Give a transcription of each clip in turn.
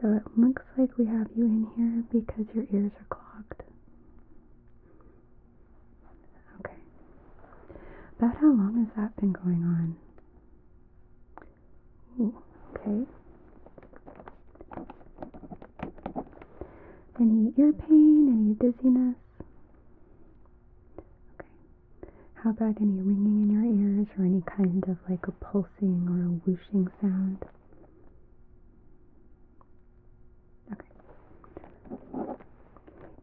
So it looks like we have you in here because your ears are clogged. Okay. About how long has that been going on? Ooh, okay. Any ear pain? Any dizziness? Okay. How about any ringing in your ears or any kind of like a pulsing or a whooshing sound? Okay.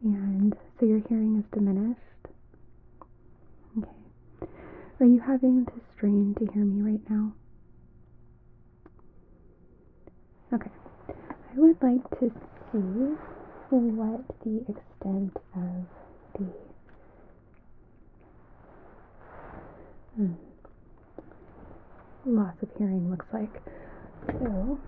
And so your hearing is diminished? Okay. Are you having to strain to hear me right now? Okay. I would like to see what the extent of the loss of hearing looks like. So,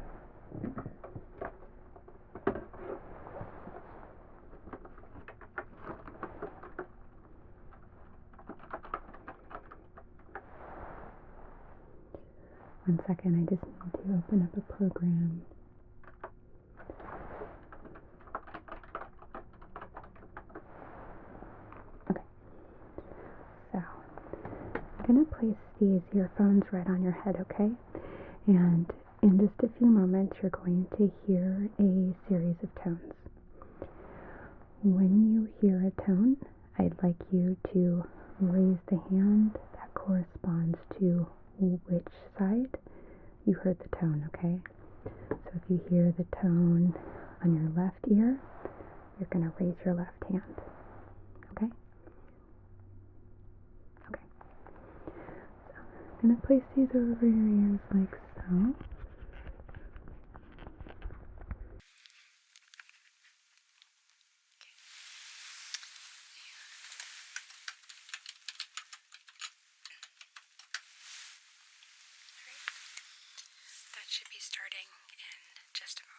one second, I just need to open up a program. Okay, so I'm going to place these earphones right on your head, okay? And in just a few moments, you're going to hear a series of tones. When you hear a tone, I'd like you to raise the hand that corresponds to which side you heard the tone, okay? So if you hear the tone on your left ear, you're going to raise your left hand, okay? Okay. So I'm going to place these over your ears like so. That should be starting in just a moment.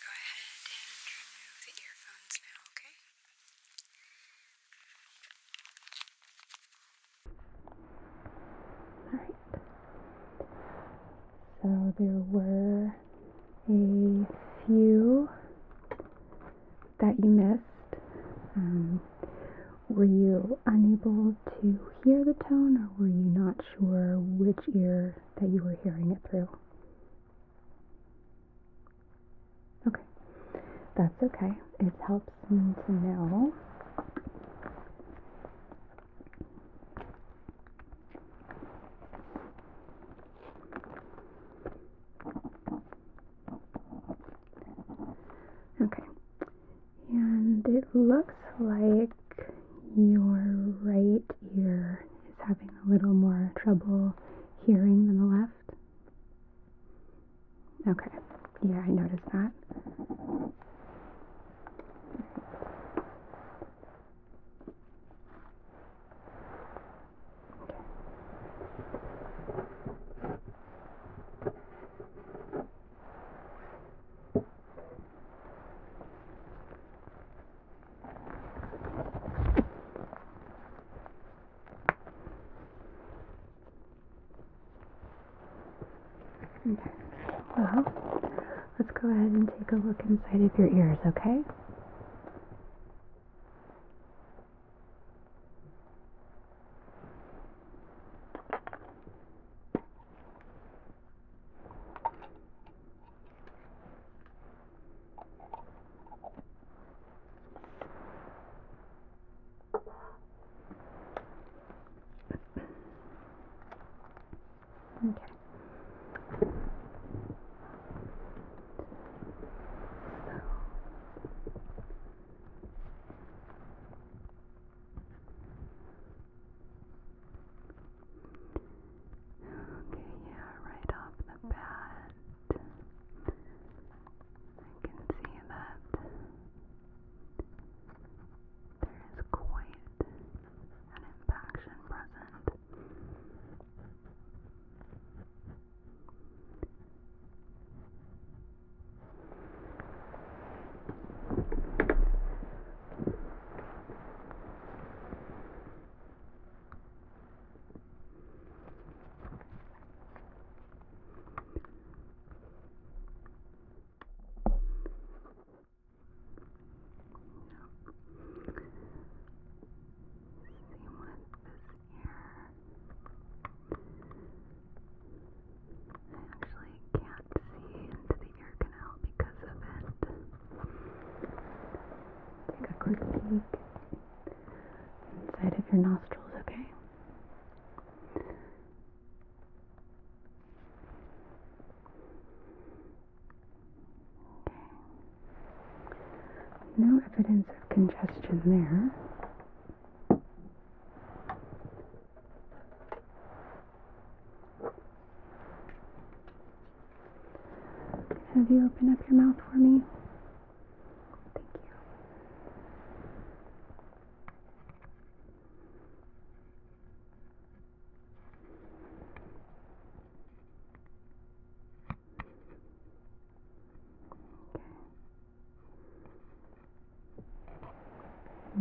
Go ahead and remove the earphones now, okay? Alright. So there were a few that you missed. Were you unable to hear the tone, or were you not sure which ear that you were hearing it through? Okay, that's okay. It helps me to know. Okay, and it looks like your right ear is having a little more trouble hearing than the left. Okay, yeah, I noticed that. Okay. Well, let's go ahead and take a look inside of your ears, okay? Okay. Okay, yeah, right off the bat, I can see that there is quite an impaction present. Same with this ear. I actually can't see into the ear canal because of it. Take a quick peek inside of your nostrils, okay? No evidence of congestion there. Have you open up your mouth for me? Thank you.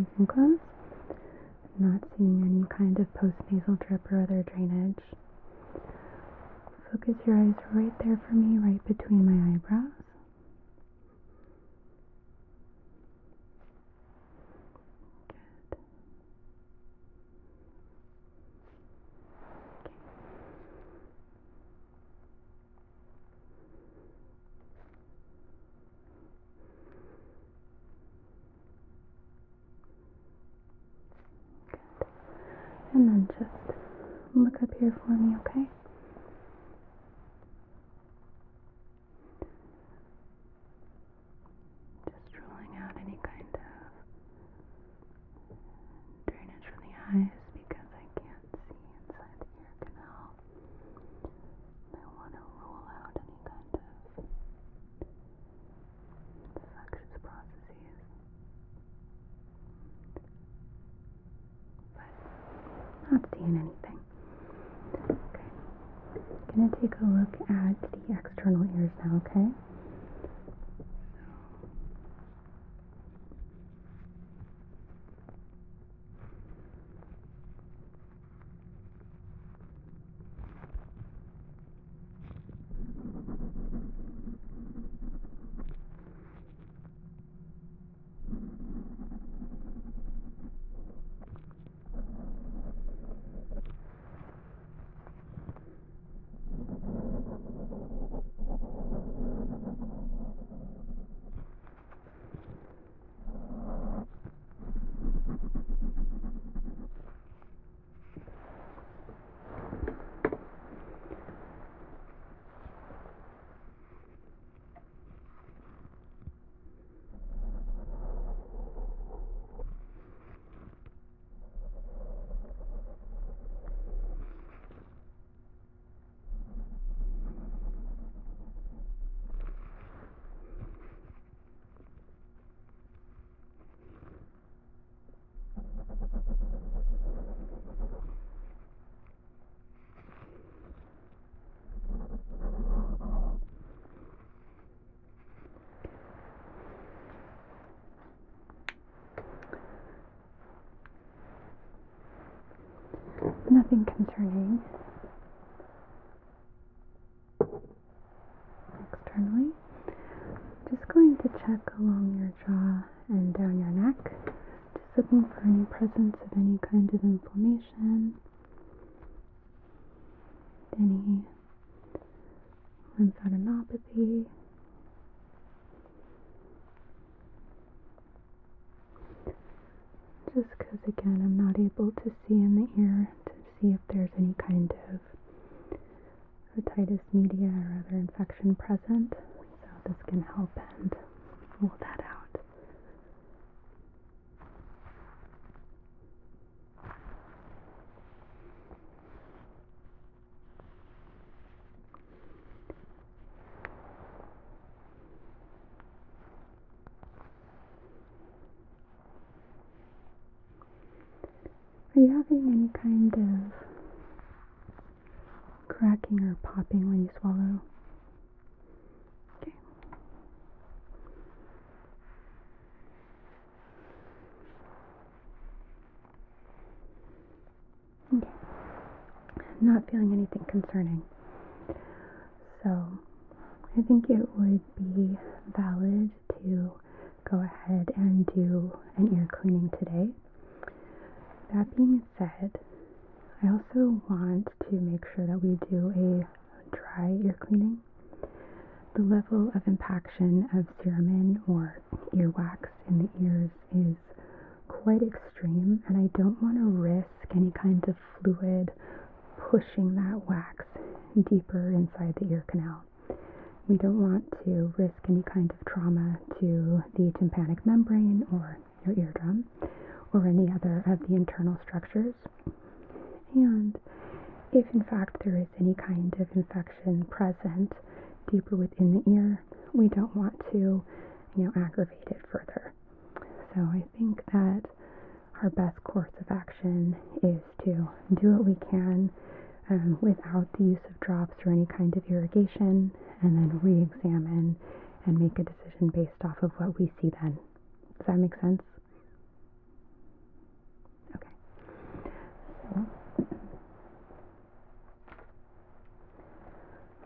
You can close. Not seeing any kind of postnasal drip or other drainage. Focus your eyes right there for me, right between my eyebrows. Good. And then just look up here for me, okay? Just ruling out any kind of drainage from the eyes because I can't see inside the ear canal. I want to rule out any kind of infectious processes. But not seeing anything. Okay. I'm going to take a look at the external ears now, okay? Nothing concerning. back, just looking for any presence of any kind of inflammation, any lymphadenopathy. Just because, again, I'm not able to see in the ear to see if there's any kind of otitis media or other infection present. So this can help and rule that out. Are you having any kind of cracking or popping when you swallow? Okay. Okay. Not feeling anything concerning. So I think it would be valid to go ahead and do an ear cleaning today. That being said, I also want to make sure that we do a dry ear cleaning. The level of impaction of cerumen or earwax in the ears is quite extreme, and I don't want to risk any kind of fluid pushing that wax deeper inside the ear canal. We don't want to risk any kind of trauma to the tympanic membrane or your eardrum or any other of the internal structures. And if in fact there is any kind of infection present deeper within the ear, we don't want to, aggravate it further. So I think that our best course of action is to do what we can without the use of drops or any kind of irrigation, and then re-examine and make a decision based off of what we see then. Does that make sense? Okay. So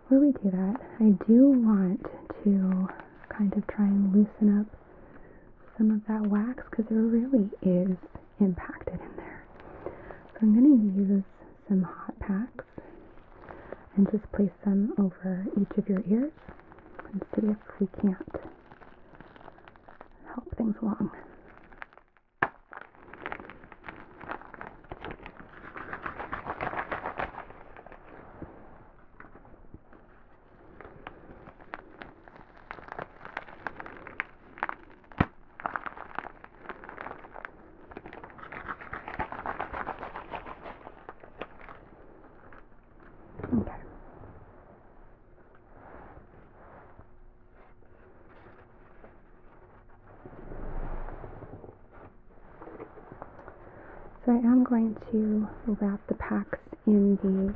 before we do that, I do want to kind of try and loosen up some of that wax because there really is impacted in there. So I'm going to use some hot packs and just place them over each of your ears and see if we can't help things along. Okay. So I am going to wrap the packs in these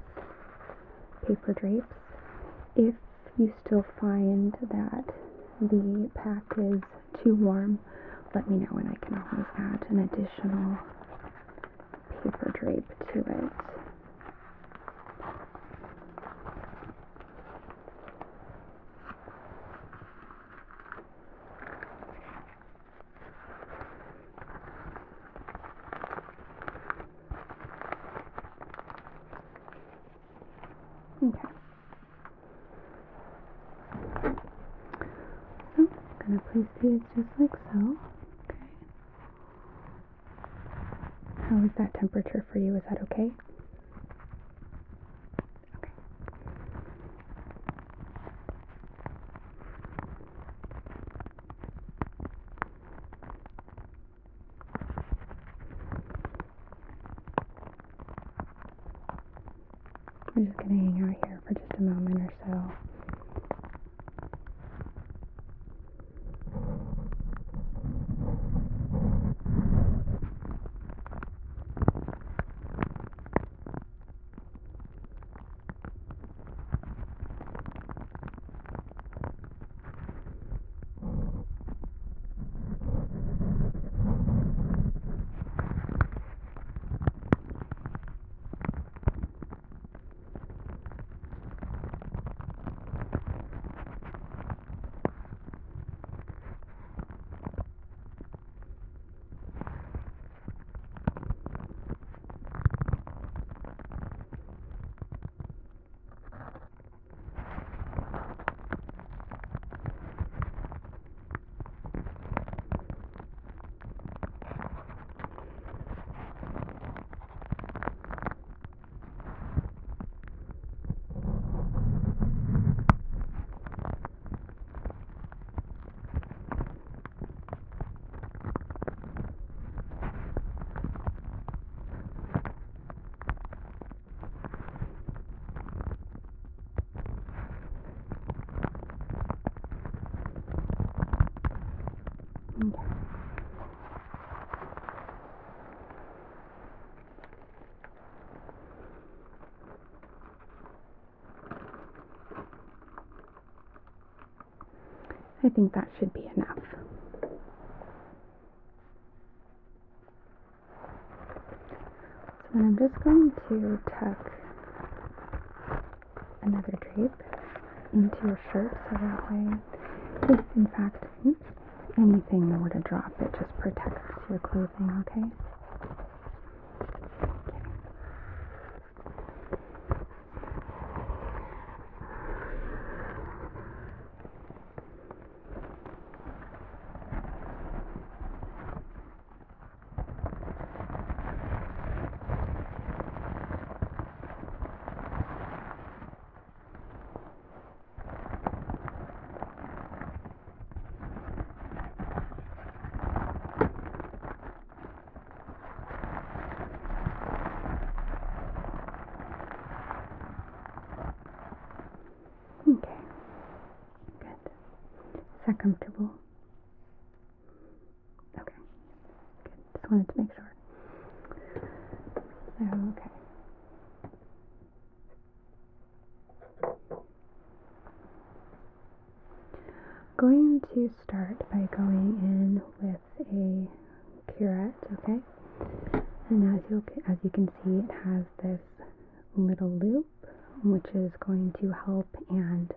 paper drapes. If you still find that the pack is too warm, let me know and I can always add an additional paper drape to it. Okay. So, I'm going to place these just like so. Okay. How is that temperature for you? Is that okay? Okay. We're just going to hang out here for just a moment or so. I think that should be enough. So then I'm just going to tuck another drape into your shirt so that way, if in fact anything were to drop, it just protects your clothing, okay? Okay, good. Is that comfortable? Okay, good. Just wanted to make sure. So, okay. Going to start by going in with a curette, okay? And as you can see, it has this little loop, which is going to help and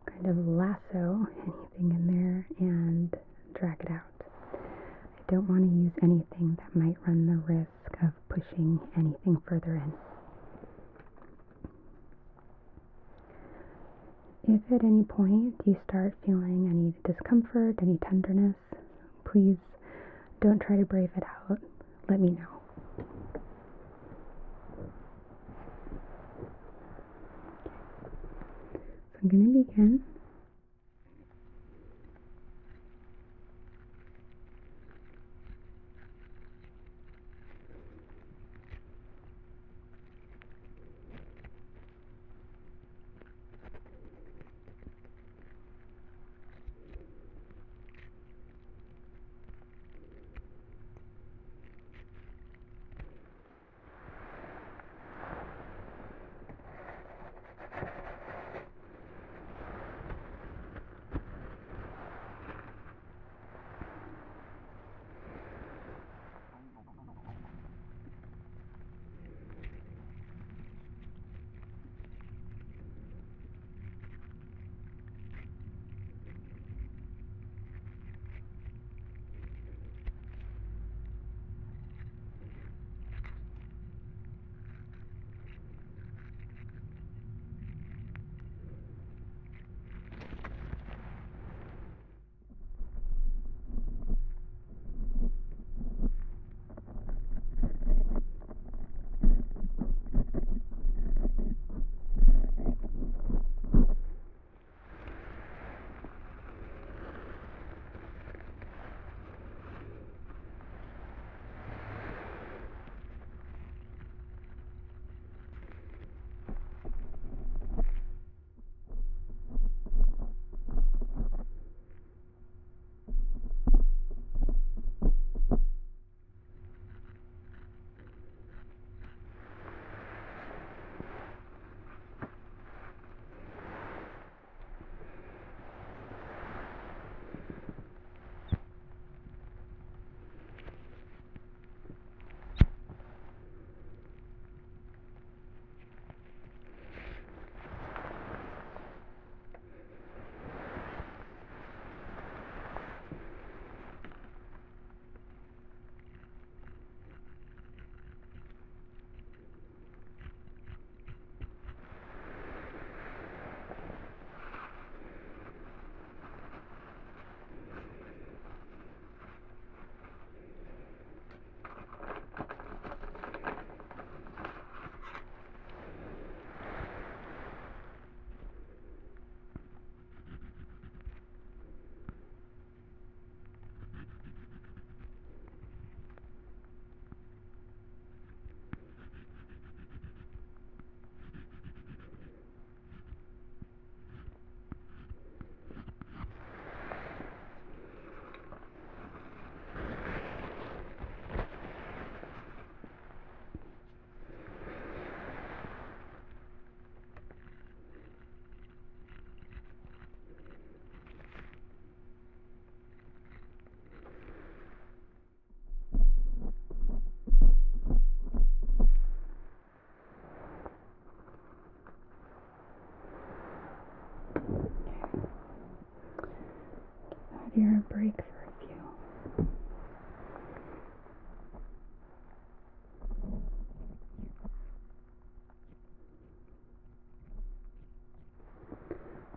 kind of lasso anything in there and drag it out. I don't want to use anything that might run the risk of pushing anything further in. If at any point you start feeling any discomfort, any tenderness, please don't try to brave it out. Let me know. So I'm going to begin.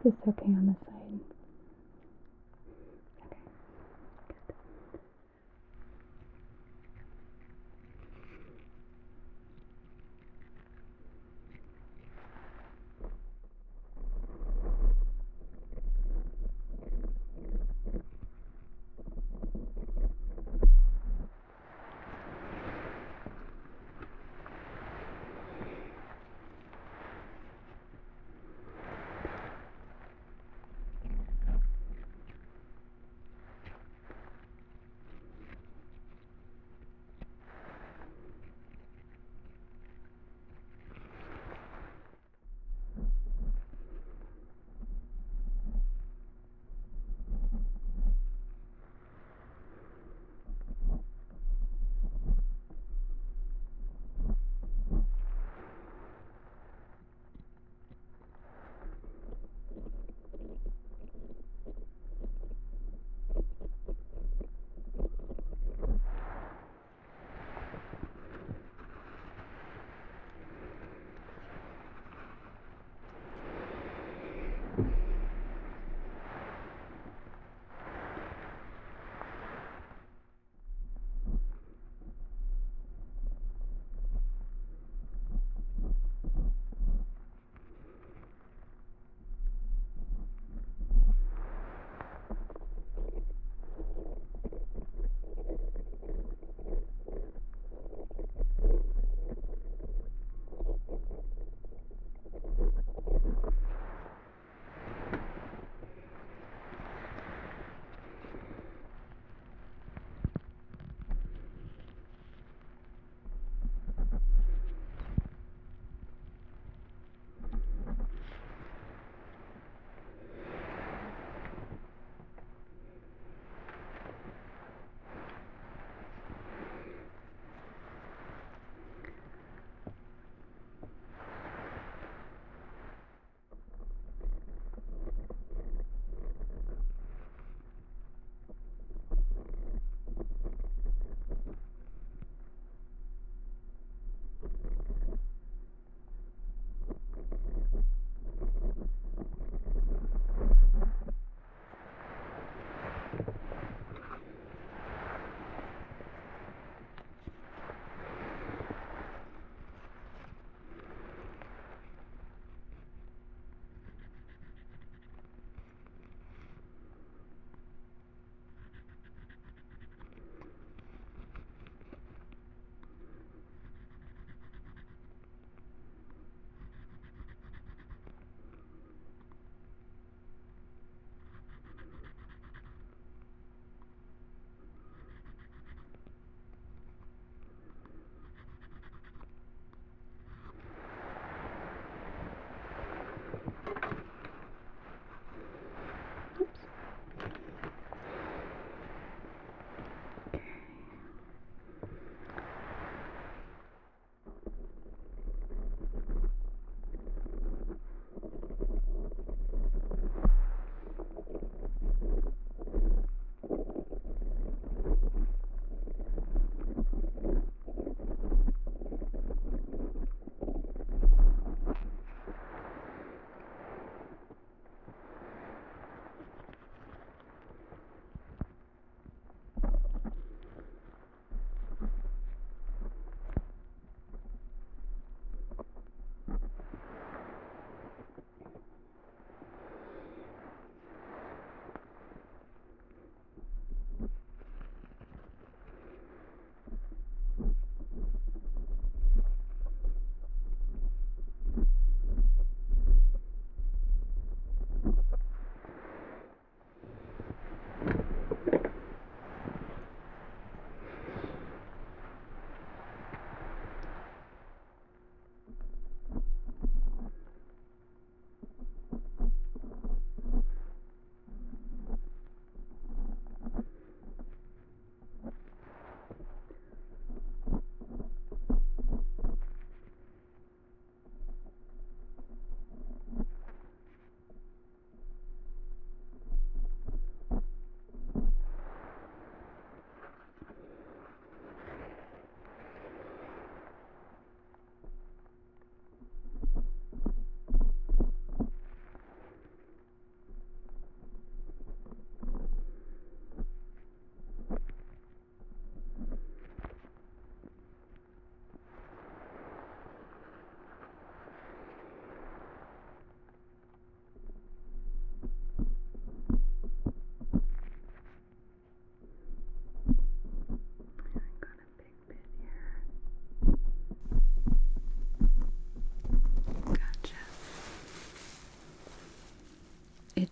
this okay on the side? Okay, good.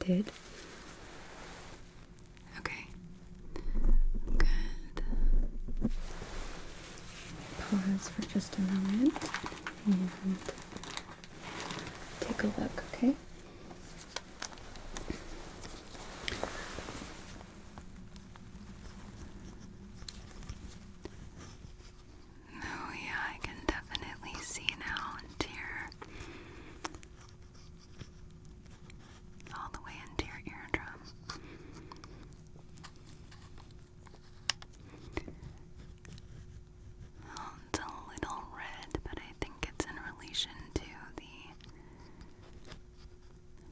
did. Okay. Good. Pause for just a moment and take a look, okay? Oh yeah, I can definitely see now into all the way into your eardrum. Oh, it's a little red, but I think it's in relation to the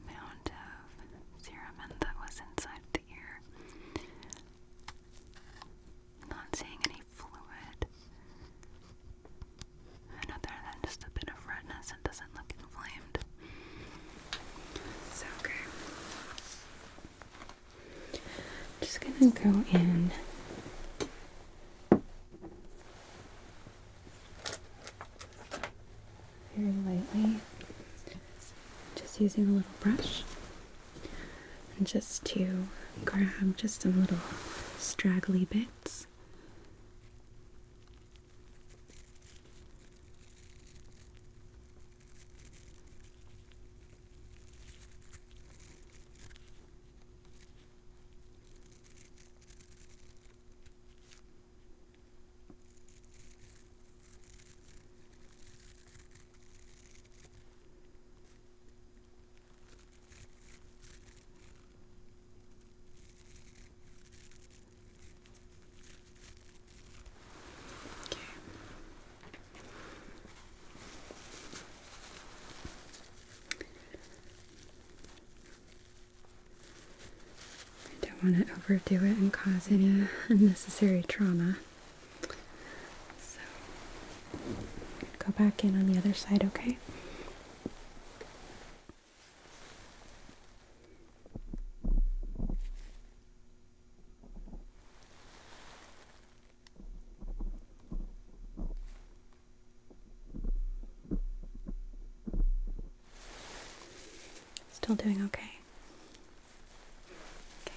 amount of cerumen that was inside the ear. Not seeing any fluid. And other than just a bit of redness, it doesn't look inflamed. So, okay. Just gonna go in very lightly, just using a little brush, and just to grab just some little straggly bits. I don't want to overdo it and cause any unnecessary trauma. So, go back in on the other side, okay? Still doing okay? Okay.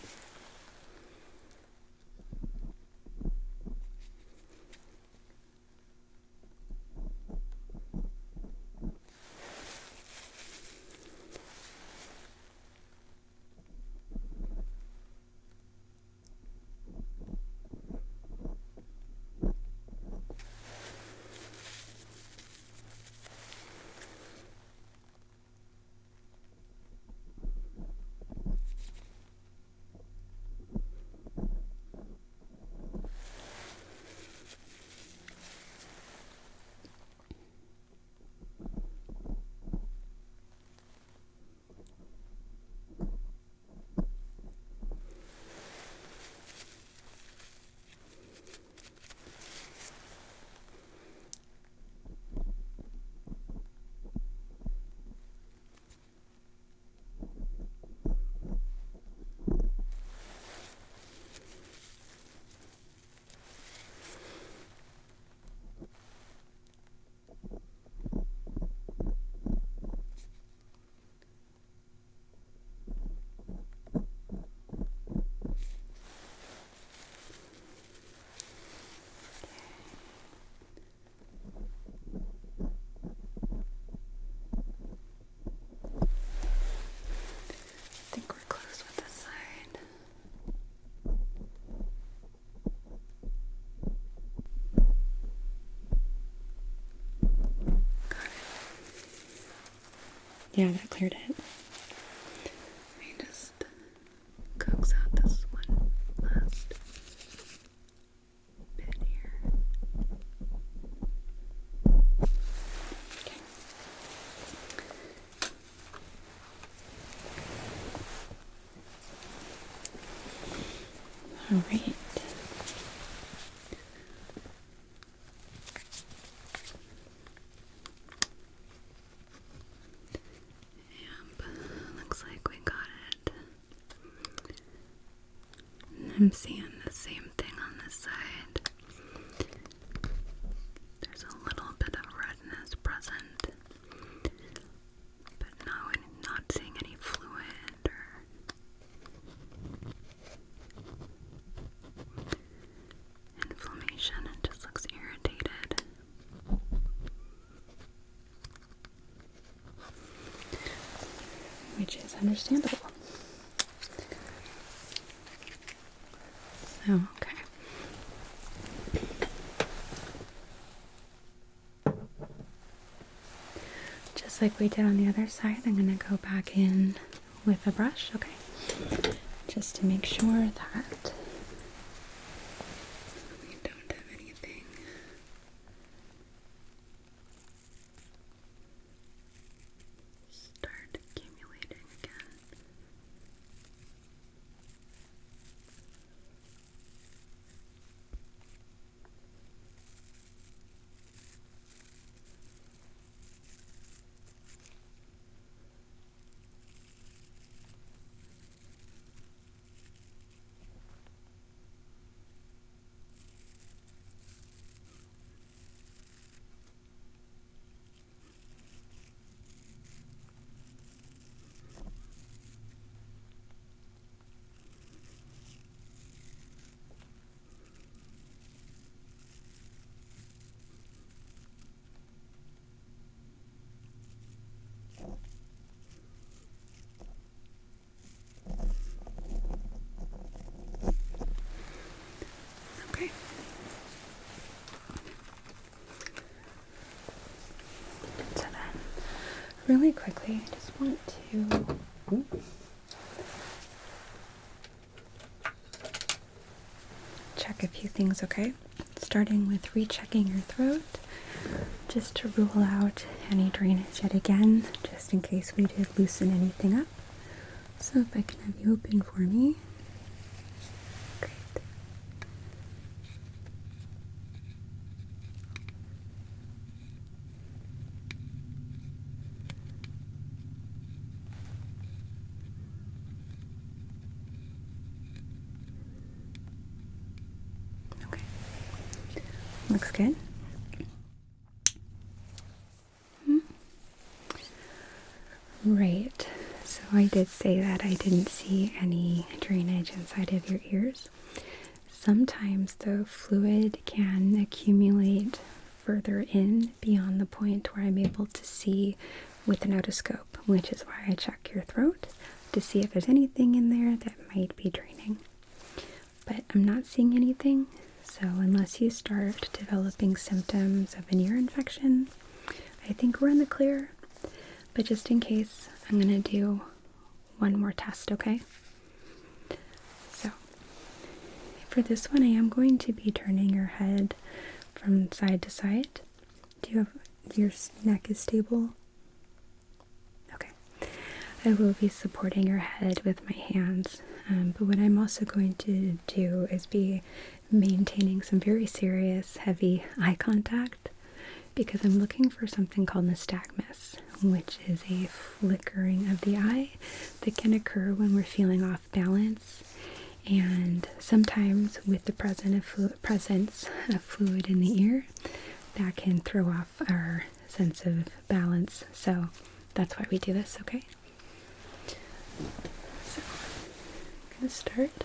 I think we're close with this side. Got it. Yeah, that cleared it. Let me just coax out this one last bit here. Okay. All right. Looks like we got it. I'm seeing the same thing on this side. There's a little bit of redness present, but no, I'm not seeing any fluid or understandable. Oh, okay. Just like we did on the other side, I'm going to go back in with a brush, okay? Just to make sure that we don't have anything start accumulating again. Okay. So then, really quickly, I just want to check a few things, okay? Starting with rechecking your throat, just to rule out any drainage yet again, just in case we did loosen anything up. So if I can have you open for me. Great. Okay. Looks good. Right. So I did say that I didn't see any drainage inside of your ears. Sometimes the fluid can accumulate further in beyond the point where I'm able to see with an otoscope, which is why I check your throat to see if there's anything in there that might be draining. But I'm not seeing anything, so unless you start developing symptoms of an ear infection, I think we're in the clear. But just in case, I'm going to do one more test, okay? So, for this one, I am going to be turning your head from side to side. Do you have, your neck is stable? Okay. I will be supporting your head with my hands, but what I'm also going to do is be maintaining some very serious, heavy eye contact, because I'm looking for something called nystagmus, which is a flickering of the eye that can occur when we're feeling off balance, and sometimes with the presence of fluid in the ear, that can throw off our sense of balance. So that's why we do this, okay? So I'm going to start.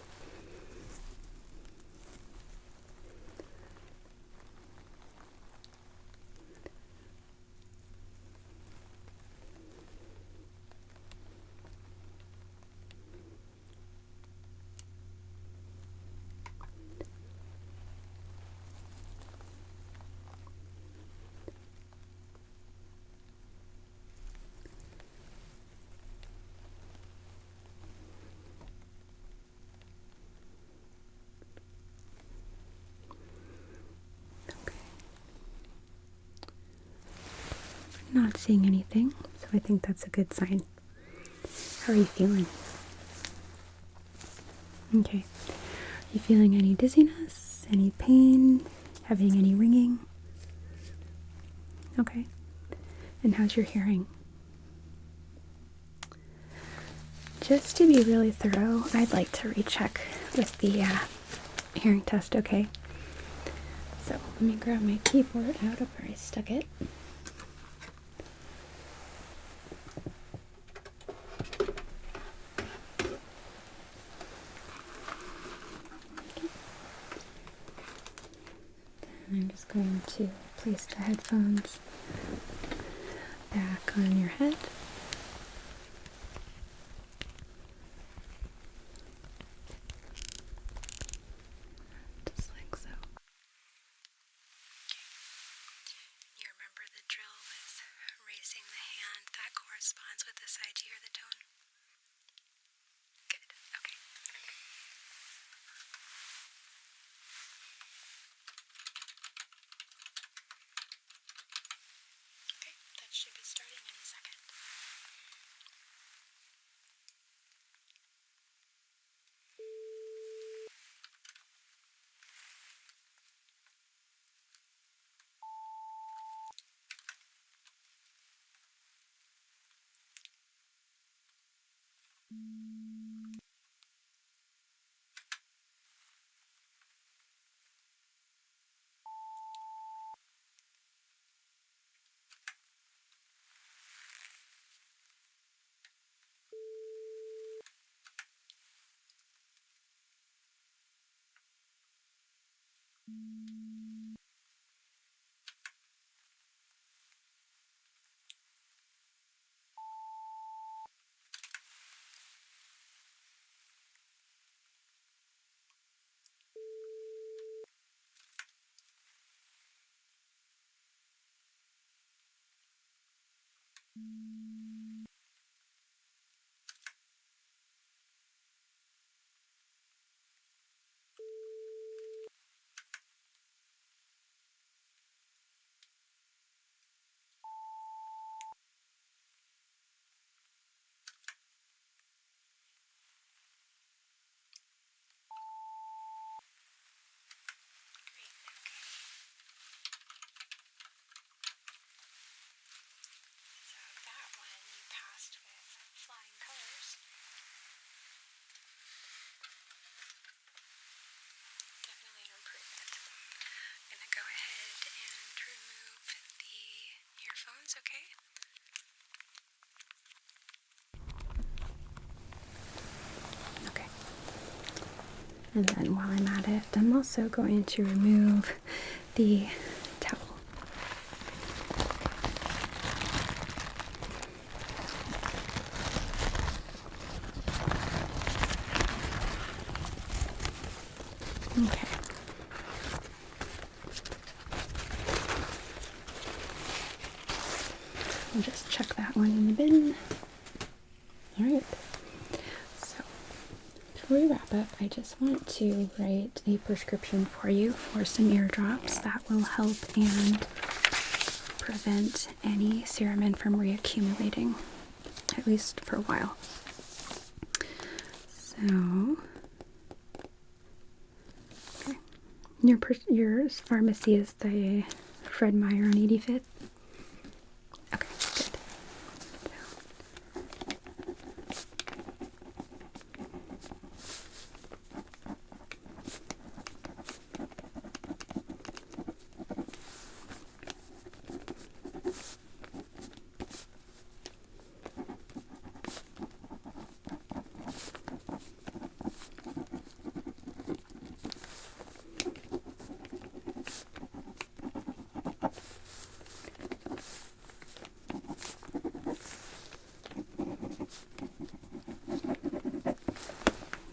Not seeing anything, so I think that's a good sign. How are you feeling? Okay. Are you feeling any dizziness, any pain, having any ringing? Okay. And how's your hearing? Just to be really thorough, I'd like to recheck with the hearing test, okay? So let me grab my keyboard out of where I stuck it. I'm just going to place the headphones back on your head. corresponds with the side. Do you hear the tone? Good. Okay. Okay, that should be starting any second. So that one you passed with flying colors. Definitely an improvement. I'm going to go ahead and remove the earphones, okay? Okay. And then while I'm at it, I'm also going to remove the towel. Okay. I'll just chuck that one in the bin. Alright. So, before we wrap up, I just want to write a prescription for you for some ear drops that will help and prevent any cerumen from reaccumulating, at least for a while. So, okay. Your pharmacy is the Fred Meyer on 85th? Okay, good.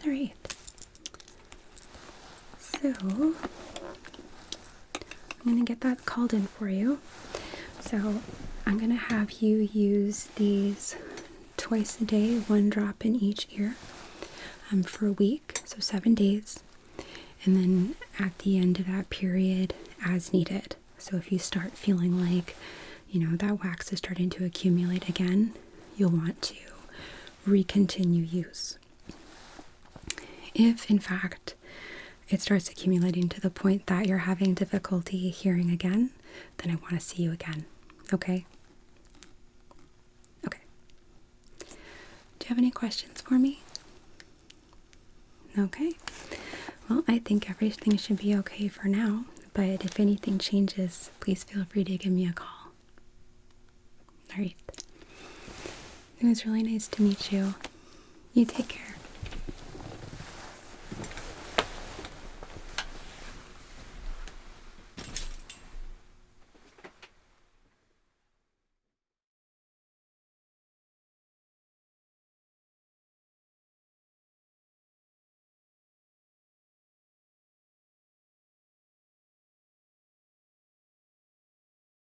Alright. So, I'm going to get that called in for you. So, I'm going to have you use these twice a day, 1 drop in each ear, for a week, so 7 days. And then at the end of that period, as needed. So if you start feeling like, that wax is starting to accumulate again, you'll want to recontinue use. If, in fact, it starts accumulating to the point that you're having difficulty hearing again, then I want to see you again. Okay? Okay. Do you have any questions for me? Okay. Well, I think everything should be okay for now, but if anything changes, please feel free to give me a call. Alright. It was really nice to meet you. You take care.